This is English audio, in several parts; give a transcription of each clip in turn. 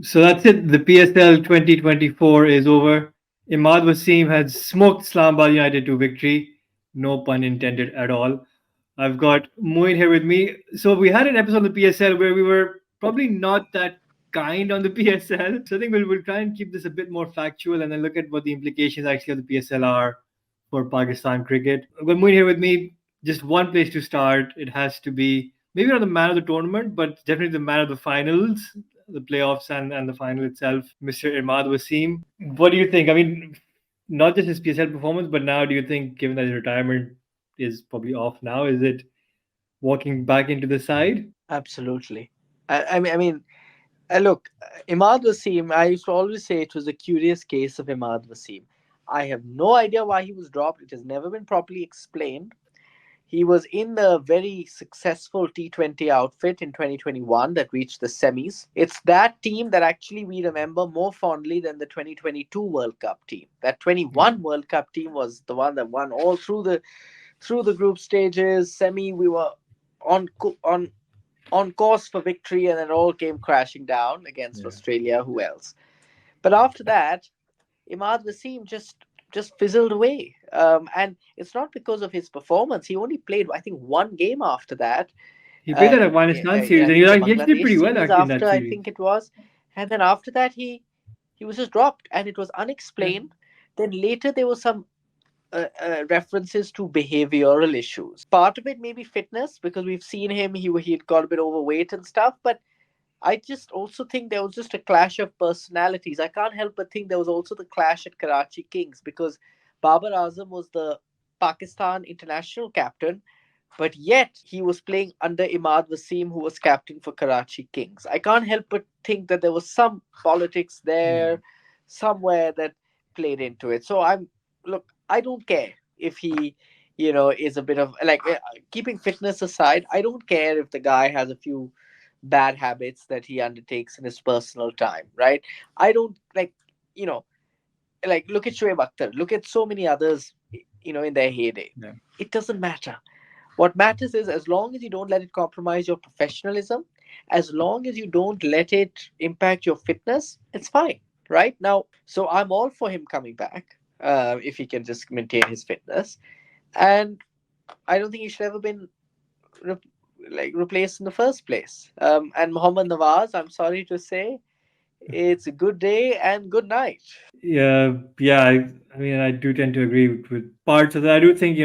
So that's it. The PSL 2024 is over. Imad Wasim has smoked Islamabad United to victory. No pun intended at all. I've got Moin here with me. So we had an episode of the PSL where we were probably not that kind on the PSL. So I think we'll try and keep this a bit more factual and then look at what the implications actually of the PSL are for Pakistan cricket. I've got Moin here with me. Just one place to start. It has to be maybe not the man of the tournament, but definitely the man of the finals, the playoffs and the final itself, Mr. Imad Wasim. What do you think? I mean, not just his PSL performance, but now do you think, given that his retirement is probably off now, is it walking back into the side? Absolutely. Look, Imad Wasim, I used to always say it was a curious case of Imad Wasim. I have no idea why he was dropped. It has never been properly explained. He was in the very successful T20 outfit in 2021 that reached the semis. It's that team that actually we remember more fondly than the 2022 World Cup team. That Yeah. 21 World Cup team was the one that won all through the group stages. Semi, we were on on course for victory, and it all came crashing down against Yeah. Australia. Who else? But after that, Imad Wasim just fizzled away. And it's not because of his performance. He only played, I think, one game after that. He played that Afghanistan series, I and think the he actually did Bangladesh pretty well series actually in after, that I series. think it was. And then after that, he was just dropped, and it was Yeah. unexplained. Then later there was some references to behavioral issues. Part of it may be fitness because we've seen him. He had got a bit overweight and stuff, but I just also think there was just a clash of personalities. I can't help but think there was also the clash at Karachi Kings because Babar Azam was the Pakistan international captain, but yet he was playing under Imad Wasim, who was captain for Karachi Kings. I can't help but think that there was some politics Yeah. there somewhere that played into it. So look, I don't care if he, is a bit of like keeping fitness aside, I don't care if the guy has a few bad habits that he undertakes in his personal time, right? I don't you know, look at Shoaib Akhtar, look at so many others, in their heyday. Yeah. It doesn't matter. What matters is as long as you don't let it compromise your professionalism, as long as you don't let it impact your fitness, it's fine, right? Now, so I'm all for him coming back if he can just maintain his fitness. And I don't think he should ever been re- replaced in the first place. And Mohammad Nawaz, I'm sorry to say, it's a good day and good night. Yeah. I mean, I do tend to agree with parts of that. I do think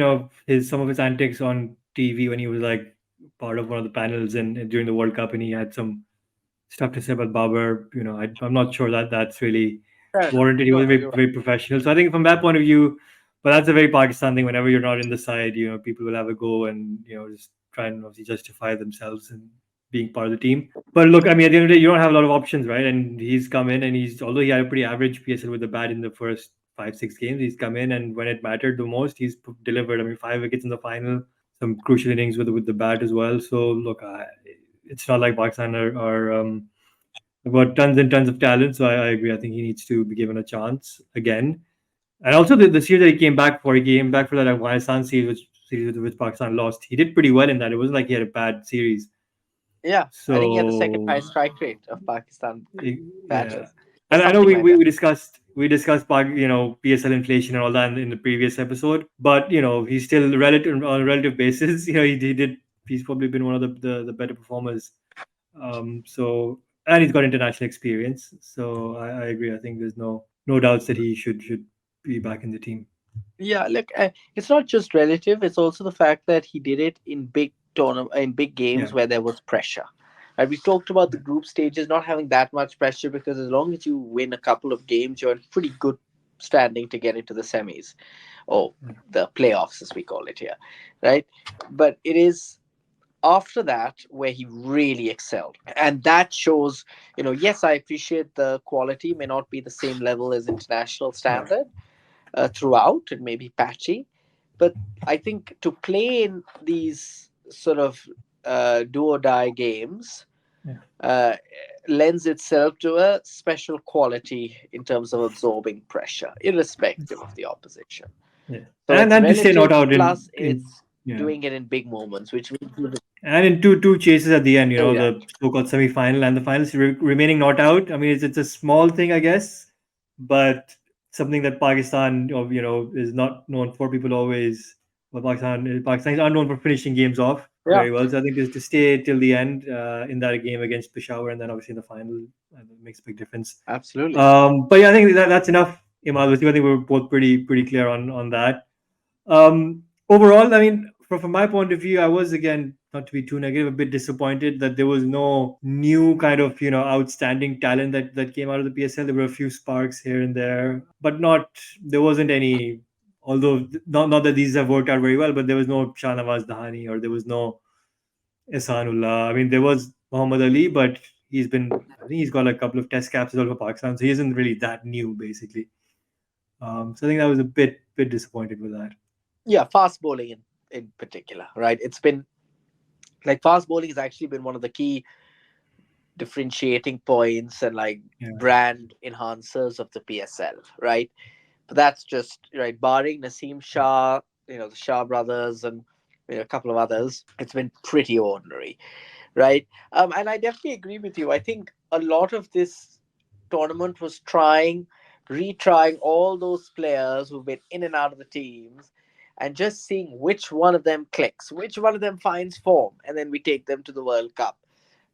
his some of his antics on TV when he was like part of one of the panels and during the World Cup, and he had some stuff to say about Babar. I'm not sure that that's really Fair enough. warranted. He No, was no, very you're right. very professional. So I think from that point of view, but that's a very Pakistan thing. Whenever you're not in the side, people will have a go and just try and obviously justify themselves and being part of the team. But look, I mean, at the end of the day, you don't have a lot of options, right? And he's come in and although he had a pretty average PSL with the bat in the first 5 6 games, he's come in and when it mattered the most, he's delivered. I mean, 5 wickets in the final, some crucial innings with the bat as well. So look, it's not like Pakistan are got tons and tons of talent. So I agree. I think he needs to be given a chance again. And also the series that he came back for that Afghanistan series which Pakistan lost. He did pretty well in that. It wasn't like he had a bad series. Yeah, I think he had the second So highest strike rate of Pakistan yeah, batters, or and I know something like we that. discussed PSL inflation and all that in the previous episode, but he's still relative on a relative basis. He did he's probably been one of the better performers. So and he's got international experience. So I agree. I think there's no doubts that he should be back in the team. Yeah, look, it's not just relative. It's also the fact that he did it in big games Yeah. where there was pressure. And we talked about the group stages not having that much pressure because as long as you win a couple of games, you're in pretty good standing to get into the semis or the playoffs, as we call it here, right? But it is after that where he really excelled, and that shows. Yes, I appreciate the quality may not be the same level as international Yeah. standard throughout. It may be patchy, but I think to play in these sort of do or die games Yeah. uh, lends itself to a special quality in terms of absorbing pressure, irrespective of the opposition. Yeah. So it's And to stay not relative, out plus in it's Yeah. doing it in big moments, which means he was And in two chases at the end, very right. the so-called semi-final and the finals remaining not out. I mean, it's a small thing, I guess, but something that Pakistan, is not known for. People always, well, Pakistanis are known for finishing games off Yeah, very well. So I think to stay till the end in that game against Peshawar and then obviously in the final makes a big difference. absolutely. But yeah, I think that's enough. Imad, with you, I think we're both pretty clear on that. Overall, I mean, from my point of view, I was again not to be too negative, a bit disappointed that there was no new kind of outstanding talent that came out of the PSL. There were a few sparks here and there, but not there wasn't any. Although not that these have worked out very well, but there was no Shahnawaz Dahani or there was no Ehsanullah. I mean, there was Muhammad Ali, but I think he's got a couple of Test caps as well for Pakistan, so he isn't really that new, basically. So I think I was a bit disappointed with that. Yeah, fast bowling in particular, right? It's been like fast bowling has actually been one of the key differentiating points and like Yeah, brand enhancers of the PSL, right? But that's just right. Barring Naseem Shah, the Shah brothers, and a couple of others, it's been pretty ordinary, right? And I definitely agree with you. I think a lot of this tournament was retrying all those players who've been in and out of the teams, and just seeing which one of them clicks, which one of them finds form, and then we take them to the World Cup,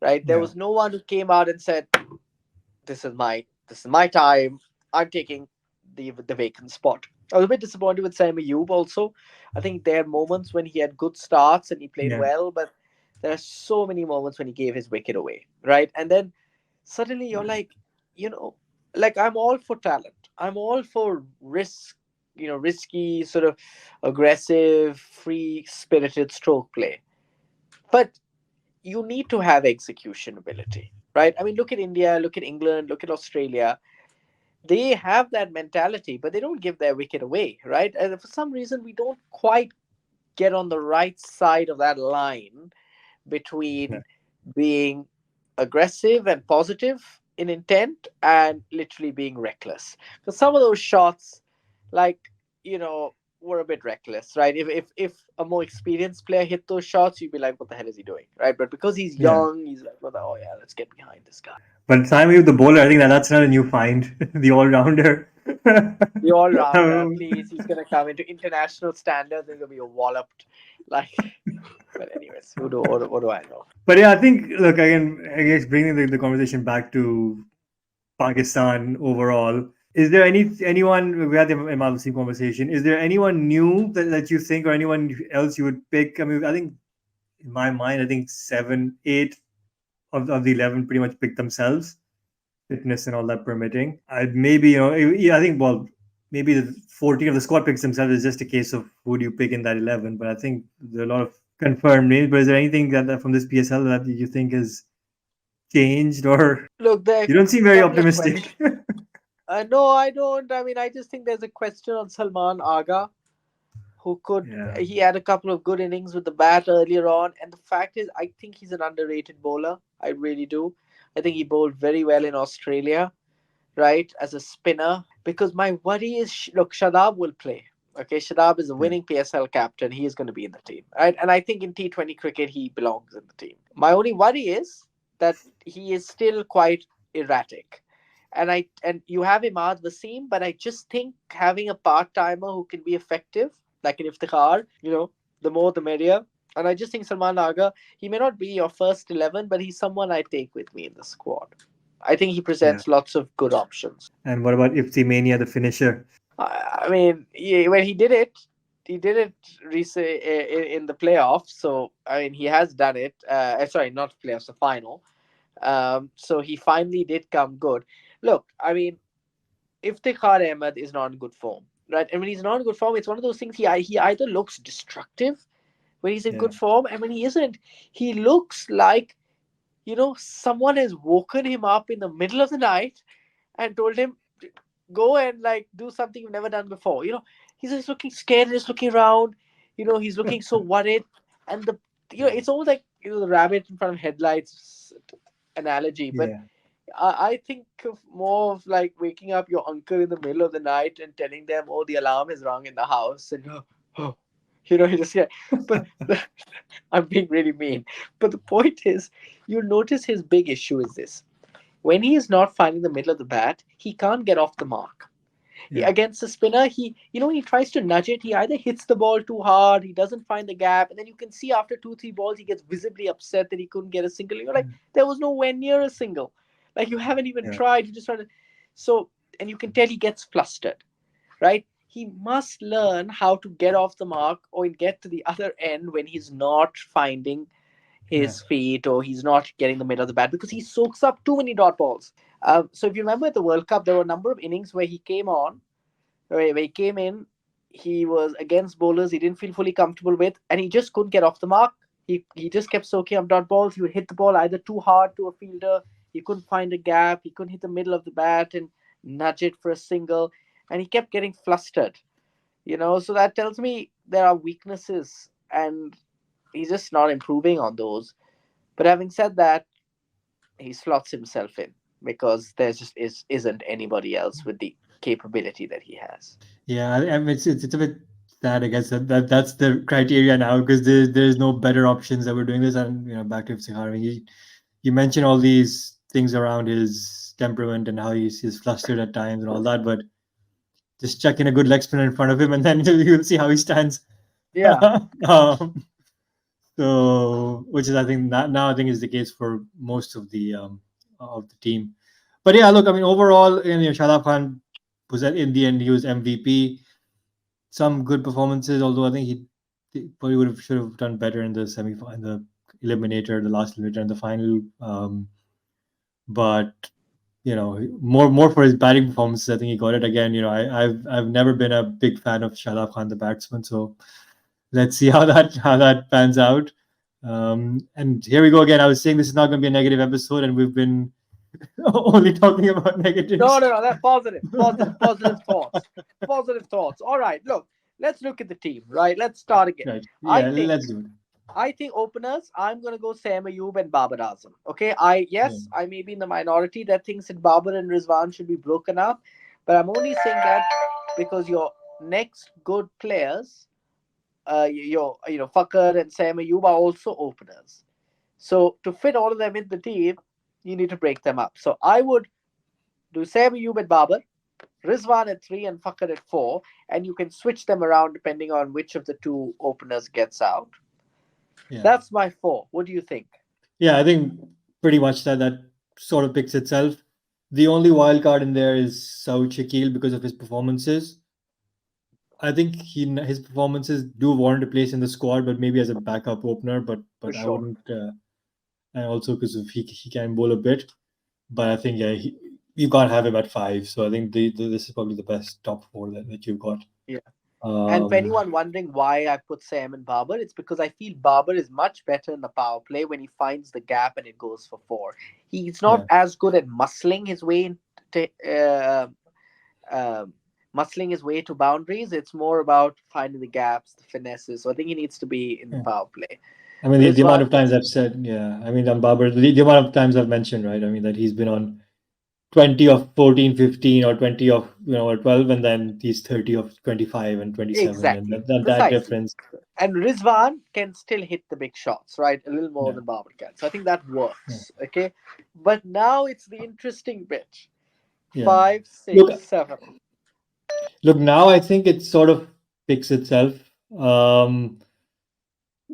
right? There yeah, was no one who came out and said, this is my time. I'm taking the vacant spot. I was a bit disappointed with Sam Ayub also. I think there are moments when he had good starts and he played yeah. well, but there are so many moments when he gave his wicket away, right? And then suddenly you're like, you know, like I'm all for talent. I'm all for risky, sort of aggressive, free spirited stroke play. But you need to have execution ability, right? I mean, look at India, look at England, look at Australia. They have that mentality, but they don't give their wicket away, right? And for some reason, we don't quite get on the right side of that line Yeah. between being aggressive and positive in intent and literally being reckless. Because some of those shots, like, were a bit reckless, right? If a more experienced player hit those shots, you'd be like, what the hell is he doing? Right? But because he's Yeah. young, he's like, well, oh yeah, let's get behind this guy. But Simon, with the bowler, I think that's not a new find. The all rounder. The all-rounder, please, he's gonna come into international standards and gonna be walloped. Like, but anyways, what do I know? But yeah, I think look again. I guess bringing the conversation back to Pakistan overall. Is there anyone we had the MLC conversation? Is there anyone new that you think, or anyone else you would pick? I mean, I think in my mind, I think seven, eight of the 11 pretty much picked themselves, fitness and all that permitting. I maybe yeah, I think well maybe the 14 of the squad picks themselves is just a case of who do you pick in that 11. But I think there are a lot of confirmed names. But is there anything that from this PSL that you think has changed, or Look, there are you don't seem a very couple of questions. optimistic? No, I don't. I mean, I just think there's a question on Salman Aga, who could. Yeah, He had a couple of good innings with the bat earlier on, and the fact is, I think he's an underrated bowler. I really do. I think he bowled very well in Australia, right, as a spinner. Because my worry is, look, Shadab will play. Okay, Shadab is a yeah, winning PSL captain. He is going to be in the team, right? And I think in T20 cricket, he belongs in the team. My only worry is that he is still quite erratic. And you have Imad Wasim, but I just think having a part timer who can be effective, like an Iftikhar, the more the merrier. And I just think Salman Aga, he may not be your first 11, but he's someone I take with me in the squad. I think he yeah. presents lots of good options. And what about Ifti Mania, the finisher? I mean, when he did it in the playoffs. So I mean, he has done it. Sorry, not playoffs, the final. So he finally did come good. Look, I mean, Iftikhar Ahmed is not in good form, right? And when he's not in good form, it's one of those things. He either looks destructive when he's in Yeah, good form, and when he isn't, he looks like someone has woken him up in the middle of the night and told him go and like do something you've never done before. He's just looking scared, just looking around. He's looking so worried, and it's almost like the rabbit in front of headlights analogy. But yeah, I think of more of like waking up your uncle in the middle of the night and telling them, "Oh, the alarm is rung in the house," and You just yeah. But I'm being really mean. But the point is, you notice his big issue is this: when he is not finding the middle of the bat, he can't get off the mark. Yeah, Against the spinner, when he tries to nudge it, he either hits the ball too hard, he doesn't find the gap, and then you can see after two, three balls, he gets visibly upset that he couldn't get a single. You're like, there was nowhere near a single. Like, you haven't even yeah, tried. You just try to. So, and you can tell he gets flustered, right? He must learn how to get off the mark or get to the other end when he's not finding yeah, his feet or he's not getting the middle of the bat because he soaks up too many dot balls. So if you remember at the World Cup, there were a number of innings where he came on when he came in, he was against bowlers he didn't feel fully comfortable with, and he just couldn't get off the mark. He just kept soaking up dot balls. He would hit the ball either too hard to a fielder, he couldn't find a gap, he couldn't hit the middle of the bat and nudge it for a single, and he kept getting flustered. So that tells me there are weaknesses, and he's just not improving on those. But having said that, he slots himself in because there just isn't anybody else with the capability that he has. yeah. I mean, it's a bit sad, I guess, that's the criteria now because there's no better options that we're doing this. And back to Iftikhar. I mean, you mentioned all these things around his temperament and how he's flustered at times and all that, but just chuck in a good leg spinner in front of him, and then you'll see how he stands. Yeah. um, so, which is I think now I think is the case for most of the team. But yeah, look, I mean, overall, Shadab Khan was in the end he was MVP. Some good performances, although I think he probably should have done better in the semi, in the eliminator, the last eliminator, and the final. But more for his batting performances. I think he got it again. I've never been a big fan of Shadab Khan, the batsman. So let's see how that pans out. And here we go again. I was saying this is not going to be a negative episode, and we've been only talking about No, negatives. no, no. That positive thoughts. Positive thoughts. All right. Look, let's look at the team. Right. Let's start again. Right? I Yeah, think. let's do it. I think openers. I'm gonna go Sam Ayub and Babar Azam. Okay. I Yeah, yes, I may be in the minority that thinks that Babar and Rizwan should be broken up, but I'm only saying that because your next good players, your Fakar and Sam Ayub are also openers. So to fit all of them in the team, you need to break them up. So I would do Sam Ayub and Babar, Rizwan at three and Fakar at four, and you can switch them around depending on which of the two openers gets out. yeah, That's my four. What do you think? yeah. I think pretty much that sort of picks itself. The only wild card in there is Saud Shakil because of his performances. I think his performances do warrant a place in the squad, but maybe as a backup opener. But For I sure. wouldn't. And also because of he can bowl a bit. But I think you can't have him at five. So I think this is probably the best top four that you've got. Yeah. And for Um, anyone wondering why I put Sam and Barber, it's because I feel Barber is much better in the power play when he finds the gap and it goes for four. He's not yeah, as good at muscling his way into um, muscling his way to boundaries. It's more about finding the gaps, the finesses. So I think he needs to be in the yeah. power play. I mean, the amount Rizwan of times gets I've said, yeah. I mean, Babar, the amount of times I've mentioned, right? I mean, that he's been on 20 of 14, 15, or 20 of or 12, and then he's 30 of 25 and 27, and exactly, that precisely. difference. And Rizwan can still hit the big shots, right? A little more Yeah, than Barber can. So I think that yeah, works. Okay. But now it's the interesting bit. yeah. Five, Look, six, seven. now I think it sort of picks itself.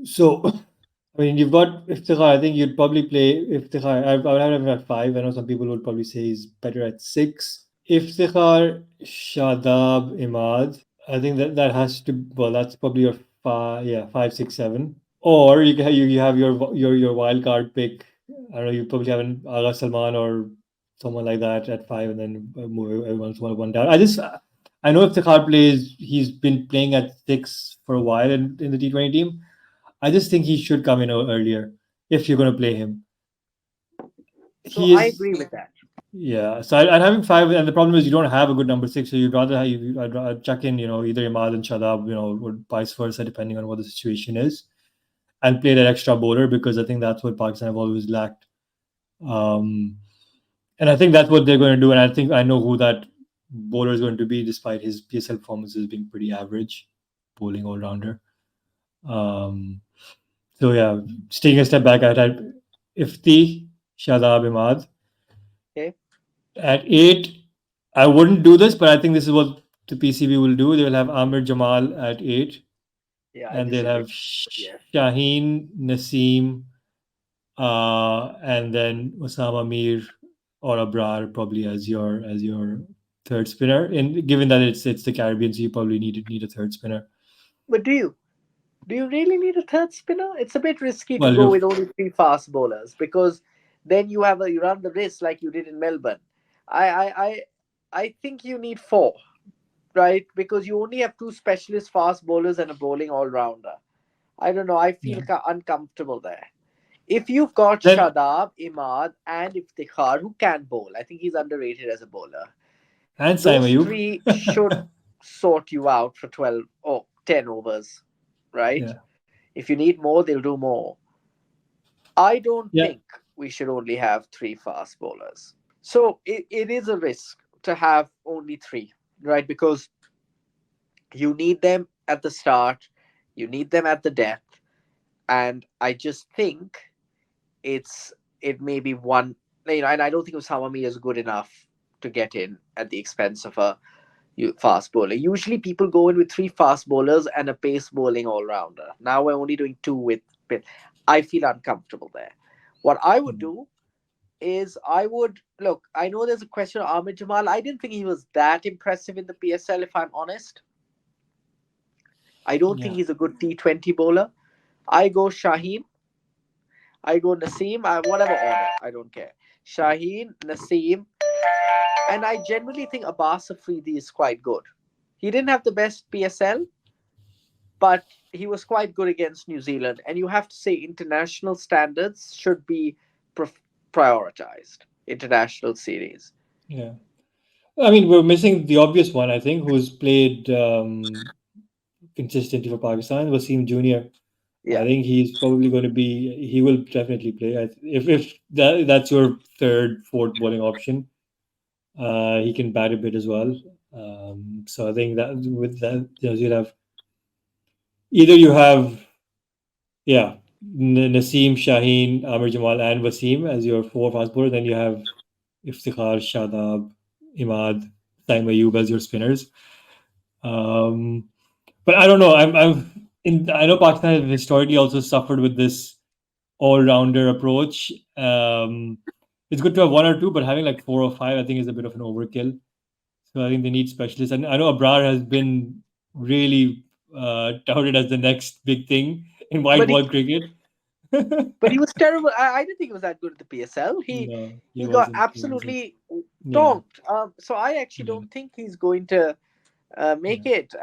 So I mean, you've got Iftikhar. I think you'd probably play Iftikhar. I would have him at five. I know some people would probably say he's better at six. Iftikhar, Shadab, Imad. I think that has to. Well, that's probably your five. Yeah, five, six, seven. Or you have your wild card pick. I don't know. You probably have an Agha Salman or someone like that at five, and then move everyone's one down. I know Iftikhar plays. He's been playing at six for a while in the T20 team. I just think he should come in earlier if you're going to play him. So He I is, agree with that. yeah. So I'd have him five, and the problem is you don't have a good number six, so you'd rather I'd chuck in, either Imad and Shadab, or vice versa, depending on what the situation is, and play that extra bowler because I think that's what Pakistan have always lacked. Um, and I think that's what they're going to do, and I think I know who that bowler is going to be, despite his PSL performances being pretty average, bowling all rounder. Um, so yeah, just taking a step back, I had Ifti, Shadab, Imad. Okay. At 8, I wouldn't do this, but I think this is what the PCB will do. They will have Amir Jamal at 8, Yeah, I and they'll disagree. have But yeah. Shaheen, Naseem, and then Osama Mir or Abrar probably as your third spinner. And given that it's the Caribbean, so you probably need a third spinner. But do you? Do you really need a third spinner? It's a bit risky to Well, go with only three fast bowlers because then you run the risk like you did in Melbourne. I I I, I think you need four, right? Because you only have two specialist fast bowlers and a bowling all rounder. I don't know. I feel yeah. uncomfortable there. If you've got Then Shadab, Imad, and Iftikhar, who can bowl, I think he's underrated as a bowler. and Saim Those Ayub. three should sort you out for 12 or 10 overs, right? Yeah, If you need more, they'll do more. I don't yeah, think we should only have three fast bowlers. So it is a risk to have only three, right? Because you need them at the start, you need them at the death, and I just think it's it may be one, and I don't think Osama is good enough to get in at the expense of a fast bowler. Usually people go in with three fast bowlers and a pace bowling all rounder. Now we're only doing two with I feel uncomfortable there. What I would do is I would look. I know there's a question of Ahmed Jamal. I didn't think he was that impressive in the PSL. If I'm honest, I don't think yeah, he's a good T20 bowler. I go Shaheen. I go Naseem. Whatever order, I don't care. Shaheen, Naseem, and I generally think Abbas Afridi is quite good. He didn't have the best PSL, but he was quite good against New Zealand. And you have to say international standards should be prioritized. International series. yeah. I mean, we're missing the obvious one, I think, who's played consistently for Pakistan, Wasim Junior. I Yeah. think he's probably going to be. He will definitely play. If that's your third, fourth bowling option, he can bat a bit as well. So I think that with that, you'll have either you have yeah Naseem, Shaheen, Amir Jamal, and Wasim as your four fast bowlers. Then you have Iftikhar, Shadab, Imad, Saim Ayub as your spinners. Um, but I don't know. I know Pakistan has historically also suffered with this all-rounder approach. It's good to have one or two, but having like four or five, I think, is a bit of an overkill. So I think they need specialists. And I know Abrar has been really touted as the next big thing in white But he ball cricket. but he was terrible. I didn't think he was that good at the PSL. He No, he he got wasn't. He wasn't. absolutely Yeah, donked. So I actually yeah, don't think he's going to make yeah, it.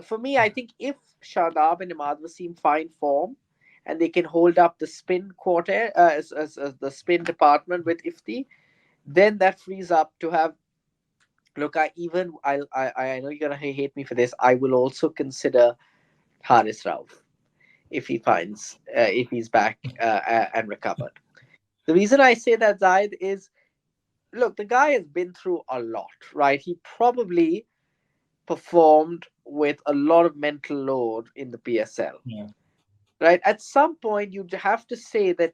For me, I think if Shadab and Imad Wasim find form and they can hold up the spin quarter, as the spin department with Ifti, then that frees up to have. Look, I know you're gonna hate me for this. I will also consider Haris Rauf if he finds if he's back and recovered. The reason I say that, Zaid, is look, the guy has been through a lot, right? He probably performed with a lot of mental load in the PSL, yeah, right? At some point, you have to say that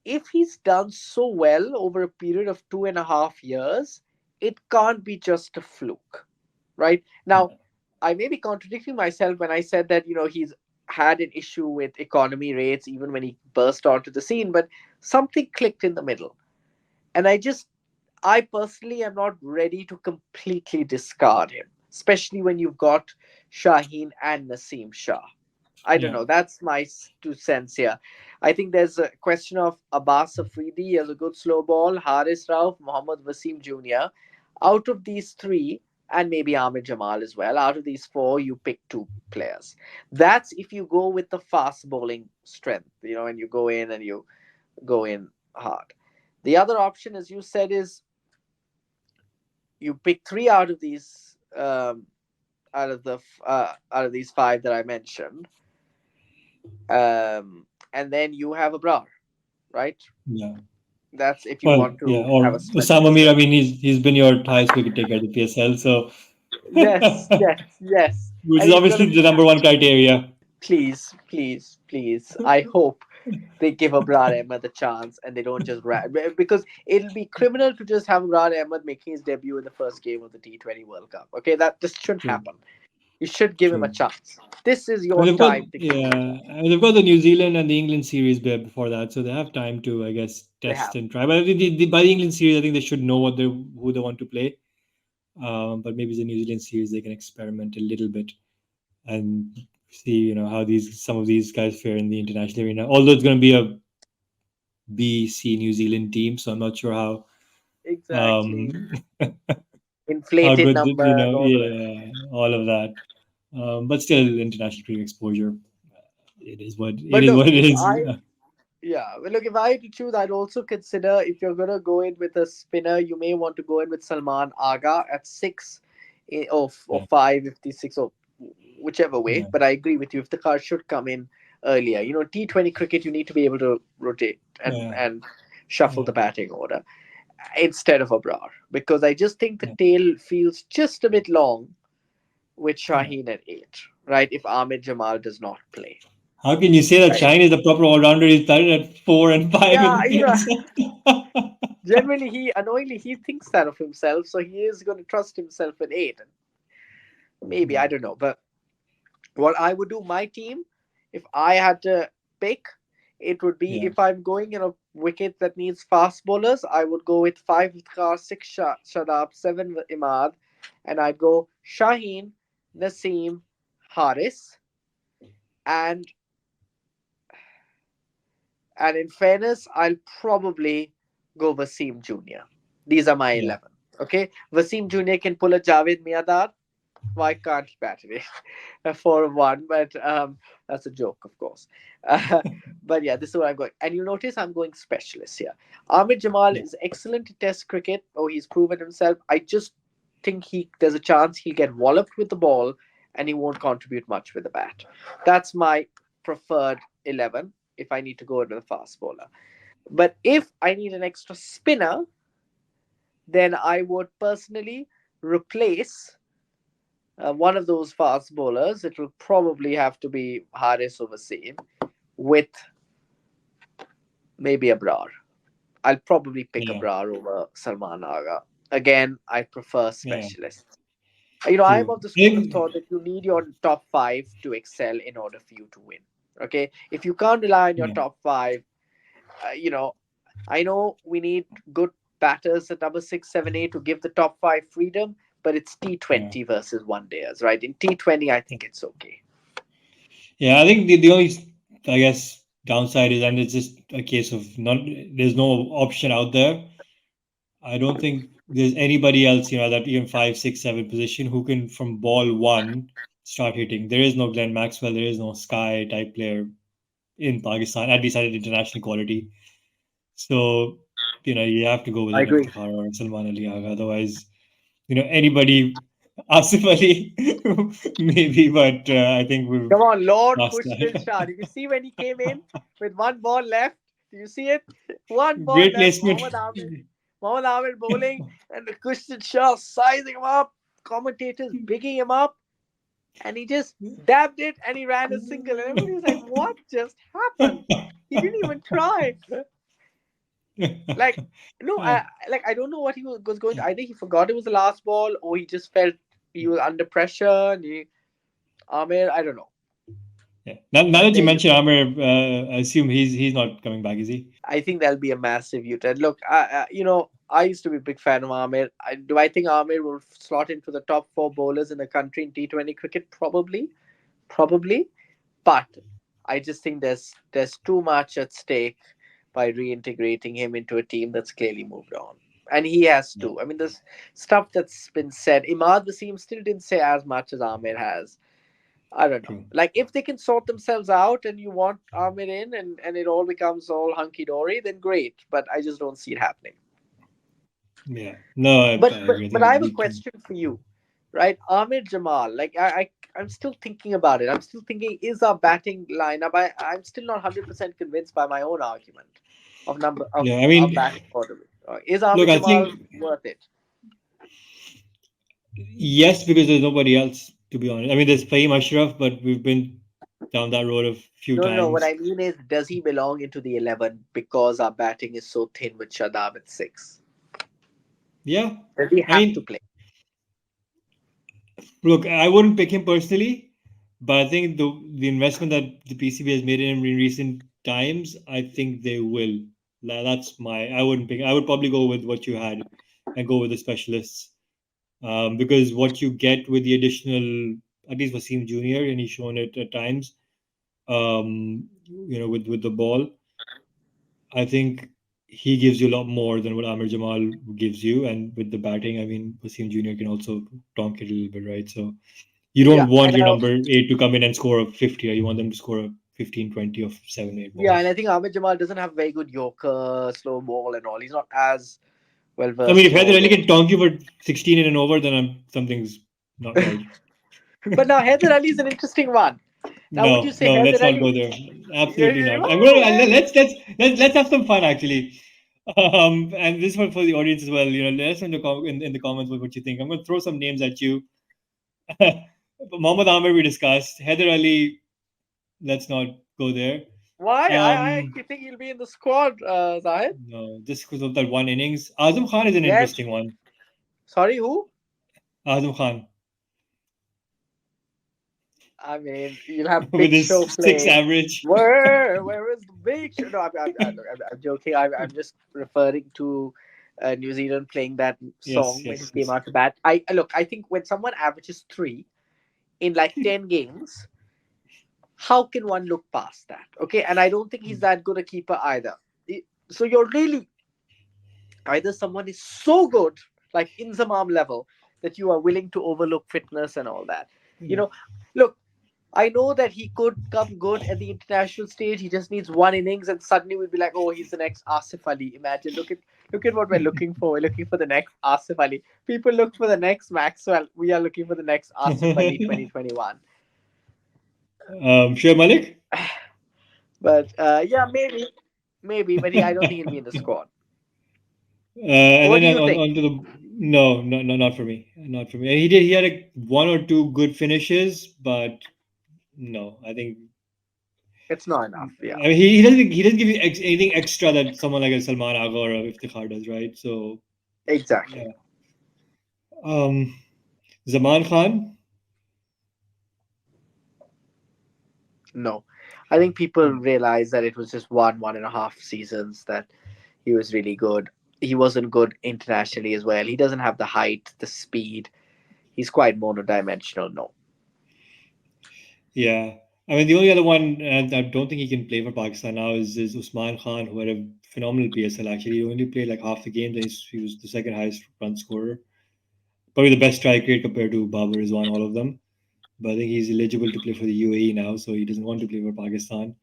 if he's done so well over a period of 2.5 years, it can't be just a fluke, right? Now, yeah, I may be contradicting myself when I said that, he's had an issue with economy rates even when he burst onto the scene, but something clicked in the middle. And I personally am not ready to completely discard him, especially when you've got Shaheen and Naseem Shah. I don't yeah, know. That's my 2 cents here. I think there's a question of Abbas Afridi as a good slow ball, Haris Rauf, Mohammad Wasim Jr. Out of these three, and maybe Ahmed Jamal as well, out of these four, you pick two players. That's if you go with the fast bowling strength, and you go in and you go in hard. The other option, as you said, is you pick three out of these out of these five that I mentioned, and then you have a brar, right? yeah. That's if you Well, want yeah. to Or have a Osama specialist. Mir. I mean, he's been your highest wicket taker at the PSL, so Yes, yes, yes, which and is he's going to obviously be the number one criteria. Please, please, please. I hope they give Abrar Ahmed a chance and they don't just grab, because it'll be criminal to just have Abrar Ahmed making his debut in the first game of the T20 World Cup. Okay, that just shouldn't True, happen. You should give him a true. chance. This is I mean, your they've got time to give him a yeah, chance. I mean, they've got the New Zealand and the England series before that, so they have time to, I guess, They test have. and try. But I think by the England series, I think they should know who they want to play. But maybe the New Zealand series they can experiment a little bit and see, how these some of these guys fare in the international arena. Although it's going to be a BC New Zealand team, so I'm not sure Exactly. um, how Inflated good number and all the rest. yeah, all of that. But still, international cricket exposure. It But is look, what it if is. I Yeah, well, look, if I had to choose, I'd also consider, if you're gonna go in with a spinner, you may want to go in with Salman Aga at six, or Yeah, five, if the six, or whichever way. yeah, But I agree with you. If the card should come in earlier, T20 cricket, you need to be able to rotate and yeah, shuffle yeah, the batting order instead of Abrar, because I just think the yeah, tail feels just a bit long with yeah. Shaheen at eight, right? If Ahmed Jamal does not play, How can you say that right? Shine is the proper all rounder? He started at 4 and 5 in Yeah, the PSL. generally, he unknowingly he thinks that of himself, so he is going to trust himself at eight. And maybe I Yeah, don't know, but what I would do, my team, if I had to pick, it would be, yeah, if I'm going in a wicket that needs fast bowlers, I would go with five with Kar, six Shadab, seven with Imad, and I'd go Shaheen, Naseem, Haris, and in fairness, I'll probably go Wasim Jr. These are my yeah, 11. Okay, Wasim Jr. can pull a Javed Miadar. Why can't he bat it in? 4-1? But that's a joke, of course. Uh, but yeah, this is where I'm going. And you notice I'm going specialist here. Ahmed Jamal yeah, is excellent at Test cricket. Oh, he's proven himself. I just think there's a chance he'll get walloped with the ball and he won't contribute much with the bat. That's my preferred 11 if I need to go into the fast bowler. But if I need an extra spinner, then I would personally replace one of those fast bowlers. It will probably have to be Haris or Wasim with maybe Abrar. I'll probably pick yeah, Abrar over Salman Aga. Again, I prefer yeah. specialists. I'm True. of the I school of think, thought that you need your top five to excel in order for you to win. Okay, if you can't rely on your yeah, top five, uh, you know, I know we need good batters at number six, seven, eight to give the top five freedom, but it's yeah, T20 versus one dayers, right? In T20, I think it's okay. yeah. I think the only, I guess, downside is, and it's just a case of not. There's no option out there. I don't think there's anybody else, that even 5, 6, 7 position who can from ball one start hitting. There is no Glenn Maxwell. There is no Sky type player in Pakistan, at least at international quality. So, you have to go with I an agree. Iftikhar or Salman Ali Agha. Otherwise, anybody, Asif Ali, maybe, but I think we've Come on, Lord lost Khushdil that. Shah. Did you see when he came in with one ball left? Do you see it? One ball Great left. placement. Mohammad Amir bowling, and Khushdil Shah sizing him up. Commentators bigging him up, and he just dabbed it and he ran a single. And everybody was like, "What just happened? He didn't even try." Like, no, I don't know what he was going to. Either he forgot it was the last ball, or he just felt he was under pressure. And Amir, I don't know. Yeah. Now But that you there you mention go. Amir, I assume he's not coming back, is he? I think that'll be a massive U-turn. Look, I used to be a big fan of Amir. Do I think Amir will slot into the top four bowlers in the country in T20 cricket? Probably. But I just think there's too much at stake by reintegrating him into a team that's clearly moved on. And he has Yeah, to. I mean, there's stuff that's been said. Imad Wasim still didn't say as much as Amir has. I don't know. true. Like, if they can sort themselves out and you want Amir in, and it all becomes all hunky dory, then great. But I just don't see it happening. Yeah. No, I But but agree. I but think I it'd have a be true. question for you, right? Amir Jamal. Like, I'm still thinking about it. I'm still thinking, is our batting lineup? I'm still not 100% convinced by my own argument of number of Yeah, I our mean, batting order. Is look, Amir I Jamal think worth it? yes, because there's nobody else, to be honest. I mean, there's Fahim Ashraf, but we've been down that road a few No, no, no. What times. I mean is, does he belong into the 11 because our batting is so thin with Shadab at six? Yeah, Does he I have to mean, play? look, I wouldn't pick him personally, but I think the investment that the PCB has made in him in recent times, I think they will. That's my. I wouldn't pick. I would probably go with what you had, and go with the specialists, because what you get with the additional, at least Wasim Junior, and he's shown it at times. With the ball, I think he gives you a lot more than what Amir Jamal gives you, and with the batting, I mean, Wasim Junior can also donk it a little bit, right? So you don't Yeah, want and your number eight to come in and score a 50. You want them to score a 15, 20 of 7, 8 yeah, and I balls. think Ahmed Jamal doesn't have very good Yorker, slow ball, and all. He's not as well I mean, versed if in Heather all Ali those. can donk you for 16 in and over, then something's not right. But now Heather Ali is an interesting one. Now, would you No, say no, let's Heather not go Ali? there. Absolutely not. I'm Oh, going to well, let's have some fun actually. And this one for the audience as well. Let us know in the comments what you think. I'm going to throw some names at you. Mohammad Amir we discussed. Heather Ali, let's not go there. why? I Um, actually think he'll be in the squad, Zahid. no, just because of that one innings. Azam Khan is an Yes. interesting one. Sorry, who? Azam Khan I mean, you'll have with Big his Show six playing. average. Where is the Big Show? No, I'm joking. I'm just referring to New Zealand playing that Yes, song when he yes, came yes. out to bat. I look. I think when someone averages three in like 10 games, how can one look past that? Okay, and I don't think he's that good a keeper either. So you're really either someone is so good, like Inzamam level, that you are willing to overlook fitness and all that. You Yeah. know, look, I know that he could come good at the international stage. He just needs one innings, and suddenly we'll be like, "Oh, he's the next Asif Ali." Imagine, look at what we're looking for. We're looking for the next Asif Ali. People look for the next Maxwell. We are looking for the next Asif Ali 2021. Shoaib Malik. But yeah, maybe, but I don't think he'll be in the squad. And What then do you think? on to the no, no, no, not for me, not for me. And he had one or two good finishes, but no, I think It's not enough. Yeah, I mean he doesn't give you anything extra that someone like a Salman Agha or a Iftikhar does, right? So exactly. yeah. Um, Zaman Khan. No, I think people realize that it was just 1.5 seasons that he was really good. He wasn't good internationally as well. He doesn't have the height, the speed. He's quite monodimensional. No. Yeah, I mean the only other one I don't think he can play for Pakistan now is Usman Khan, who had a phenomenal PSL. Actually, he only played like half the games, and he was the second highest run scorer, probably the best strike rate compared to Babar Rizwan, all of them. But I think he's eligible to play for the UAE now, so he doesn't want to play for Pakistan.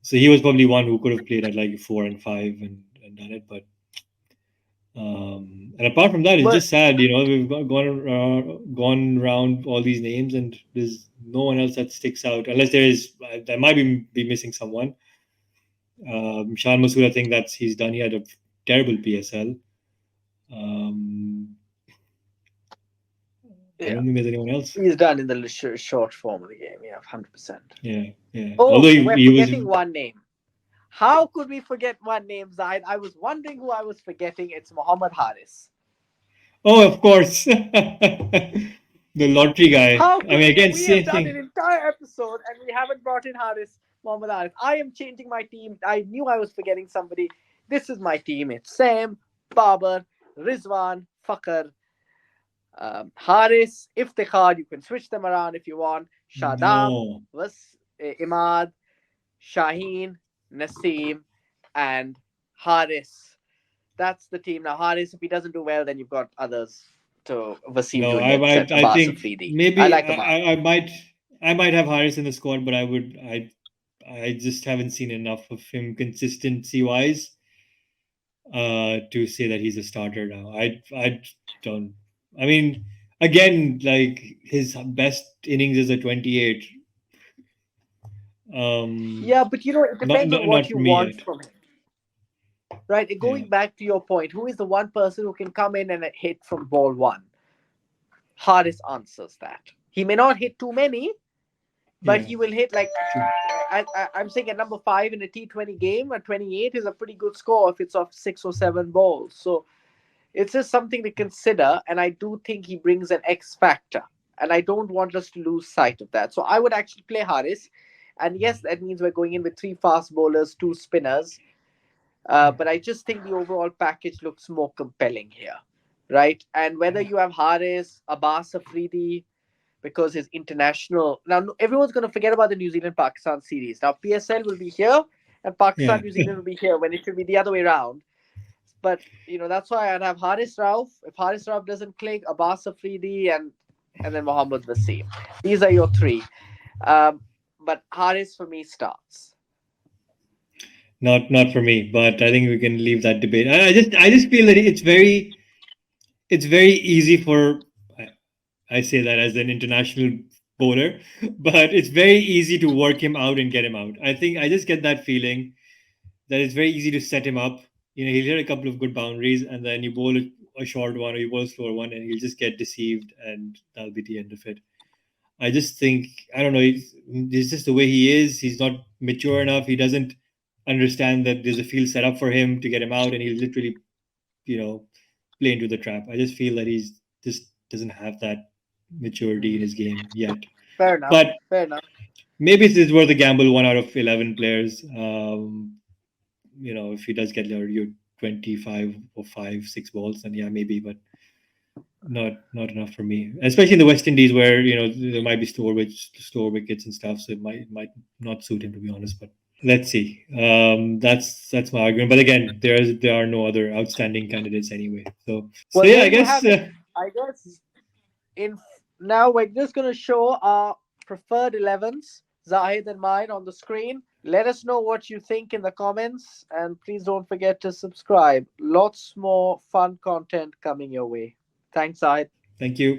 So he was probably one who could have played at like 4 and 5 and done it. But and apart from that, it's But just sad. We've gone around all these names, and there's no one else that sticks out unless there might be missing someone. Shan Masood, I think that's he's done. He had a terrible PSL. Um, I yeah, don't think there's anyone else. he's done in the short form of the game. Yeah, 100%. Yeah, yeah. Although Oh, we're he was. forgetting one name. How could we forget one name, Zaid? I was wondering who I was forgetting. It's Muhammad Haris. Oh, of course. The lottery guy. How I could mean, we? again, We have same done an thing. entire episode and we haven't brought in Haris, Muhammad Haris. I am changing my team. I knew I was forgetting somebody. This is my team. It's Sam, Babar, Rizwan, Fakhr, Haris, Iftikhar. You can switch them around if you want. Shadab, No, Imad, Shaheen, Naseem, and Haris. That's the team. Now, Haris, if he doesn't do well, then you've got others to Wasim no. Junior, etc. I Abbas think Afridi. I maybe like Abbas. I might have Harris in the squad, but I just haven't seen enough of him consistency wise to say that he's a starter now. I don't. I mean, again, like his best innings is a 28. Um, Yeah, but it depends on what not you for me want yet. from him, right? Yeah. Going back to your point, who is the one person who can come in and hit from ball one? Haris answers that. He may not hit too many, but Yeah. he will hit like True. I'm saying at number five in a T20 game, a 28 is a pretty good score if it's off 6 or 7 balls. So it's just something to consider, and I do think he brings an X factor, and I don't want us to lose sight of that. So I would actually play Harris, and yes, that means we're going in with three fast bowlers, two spinners. Yeah. But I just think the overall package looks more compelling here, right? And whether you have Harris, Abbas Afridi, because his international now everyone's going to forget about the New Zealand Pakistan series. Now PSL will be here, and Pakistan Yeah. New Zealand will be here when it should be the other way around. But that's why I'd have Haris Rauf. If Haris Rauf doesn't click, Abbas Afridi and then Mohammad Wasim. These are your three. Um, but Haris for me starts. Not for me, but I think we can leave that debate. I just feel that it's very easy for I, I say that as an international bowler, but it's very easy to work him out and get him out. I think I just get that feeling that it's very easy to set him up. He'll hit a couple of good boundaries, and then you bowl a short one or you bowl a slower one, and he'll just get deceived, and that'll be the end of it. I just think I don't know. It's just the way he is. He's not mature enough. He doesn't understand that there's a field set up for him to get him out, and he'll literally, you know, play into the trap. I just feel that he's just doesn't have that maturity in his game yet. Fair enough. But Fair enough. maybe it's worth a gamble. 1 out of 11 players. If he does get your 25 or 5, 6 balls, then yeah, maybe. But not enough for me, especially in the West Indies where there might be store wickets and stuff, so it might not suit him, to be honest. But let's see. That's my argument. But again, there are no other outstanding candidates anyway. So Well, yeah, there I you guess have it. I guess in now we're just going to show our preferred 11s, Zahid and mine, on the screen. Let us know what you think in the comments, and please don't forget to subscribe. Lots more fun content coming your way. Thanks, Zahid. thank you.